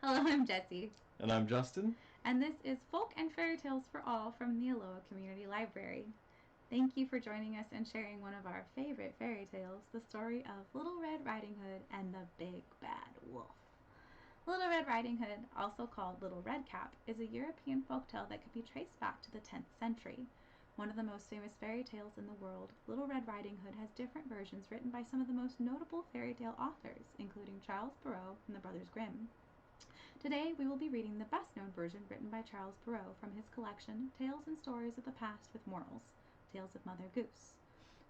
Hello, I'm Jessie. And I'm Justin. And this is Folk and Fairy Tales for All from the Aloha Community Library. Thank you for joining us and sharing one of our favorite fairy tales, the story of Little Red Riding Hood and the Big Bad Wolf. Little Red Riding Hood, also called Little Redcap, is a European folktale that could be traced back to the 10th century. One of the most famous fairy tales in the world, Little Red Riding Hood has different versions written by some of the most notable fairy tale authors, including Charles Perrault and the Brothers Grimm. Today we will be reading the best-known version written by Charles Perrault from his collection Tales and Stories of the Past with Morals, Tales of Mother Goose,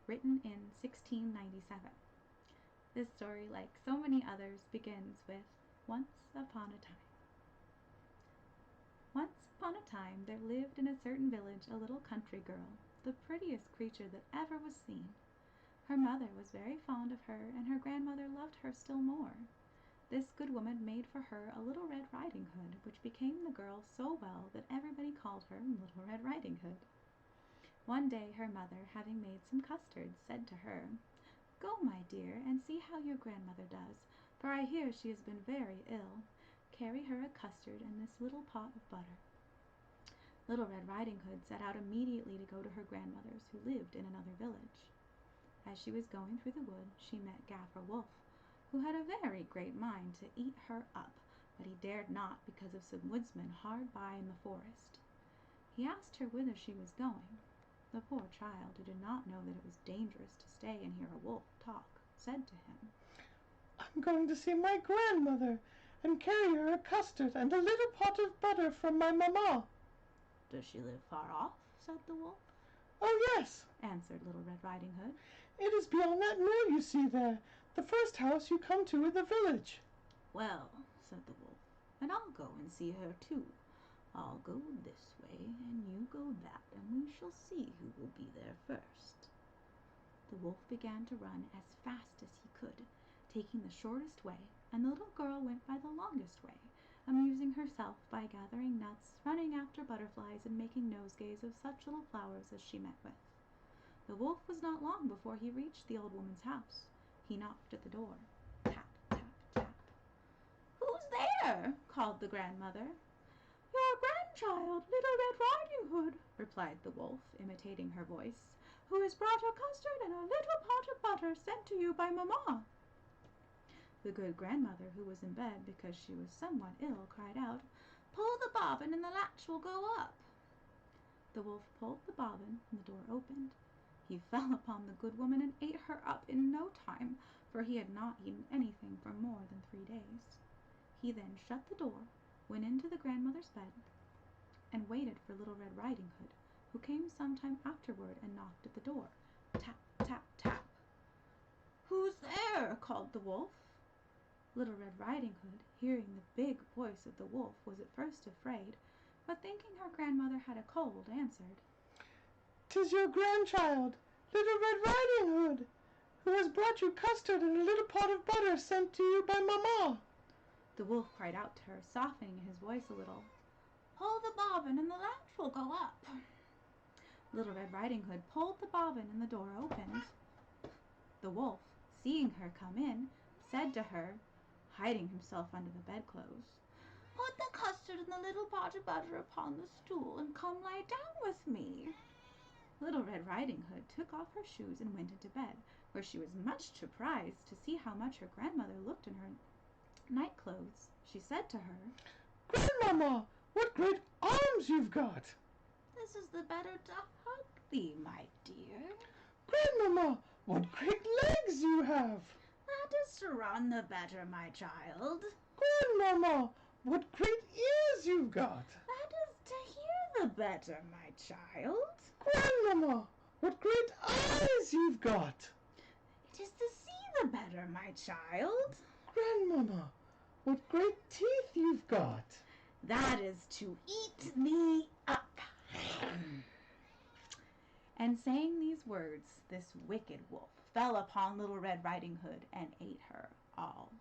written in 1697. This story, like so many others, begins with Once upon a time. Once upon a time there lived in a certain village a little country girl, the prettiest creature that ever was seen. Her mother was very fond of her, and her grandmother loved her still more. This good woman made for her a little Red Riding Hood, which became the girl so well that everybody called her Little Red Riding Hood. One day her mother, having made some custards, said to her, "Go, my dear, and see how your grandmother does, for I hear she has been very ill. Carry her a custard and this little pot of butter." Little Red Riding Hood set out immediately to go to her grandmother's, who lived in another village. As she was going through the wood she met Gaffer Wolf, who had a very great mind to eat her up, but he dared not because of some woodsmen hard by in the forest. He asked her whither she was going. The poor child, who did not know that it was dangerous to stay and hear a wolf talk, said to him, "I'm going to see my grandmother and carry her a custard and a little pot of butter from my mamma." "Does she live far off?" said the wolf. "Oh, yes," answered Little Red Riding Hood. "it is beyond that mill you see there, the first house you come to in the village." "Well," said the wolf, "and I'll go and see her too. I'll go this way, and you go that, and we shall see who will be there first." The wolf began to run as fast as he could, taking the shortest way, and the little girl went by the longest way, amusing herself by gathering nuts, running after butterflies, and making nosegays of such little flowers as she met with. The wolf was not long before he reached the old woman's house. He knocked at the door. Tap, tap, tap. "Who's there?" called the grandmother. "Your grandchild, Little Red Riding Hood," replied the wolf, imitating her voice, "who has brought a custard and a little pot of butter sent to you by mamma." The good grandmother, who was in bed because she was somewhat ill, cried out, "Pull the bobbin and the latch will go up." The wolf pulled the bobbin and the door opened. He fell upon the good woman and ate her up in no time, for he had not eaten anything for more than 3 days. He then shut the door, went into the grandmother's bed, and waited for Little Red Riding Hood, who came some time afterward and knocked at the door. Tap, tap, tap. "Who's there?" called the wolf. Little Red Riding Hood, hearing the big voice of the wolf, was at first afraid, but thinking her grandmother had a cold, answered, "'Tis your grandchild, Little Red Riding Hood, who has brought you custard and a little pot of butter sent to you by mamma." The wolf cried out to her, softening his voice a little, "Pull the bobbin and the latch will go up." Little Red Riding Hood pulled the bobbin and the door opened. The wolf, seeing her come in, said to her, hiding himself under the bedclothes, "Put the custard and the little pot of butter upon the stool, and come lie down with me." Little Red Riding Hood took off her shoes and went into bed, where she was much surprised to see how much her grandmother looked in her night clothes. She said to her, "Grandmamma, what great arms you've got!" "This is the better to hug thee, my dear." "Grandmamma, what great legs you have!" "That is to run the better, my child." "Grandmamma, what great ears you've got!" "That is to hear the better, my child." "Grandmamma, what great eyes you've got!" "It is to see the better, my child." "Grandmamma, what great teeth you've got!" "That is to eat thee up." And saying these words, this wicked wolf fell upon Little Red Riding Hood and ate her all